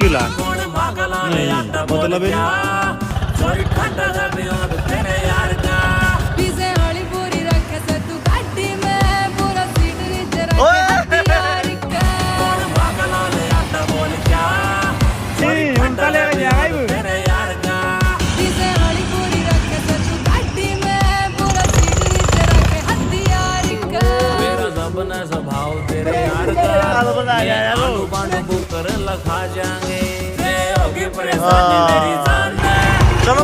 गिला नहीं मतलब स्वभाव तेरे यार का आलू बांडू बुक कर लखा जाएंगे परेशानी मेरी जान है। चलो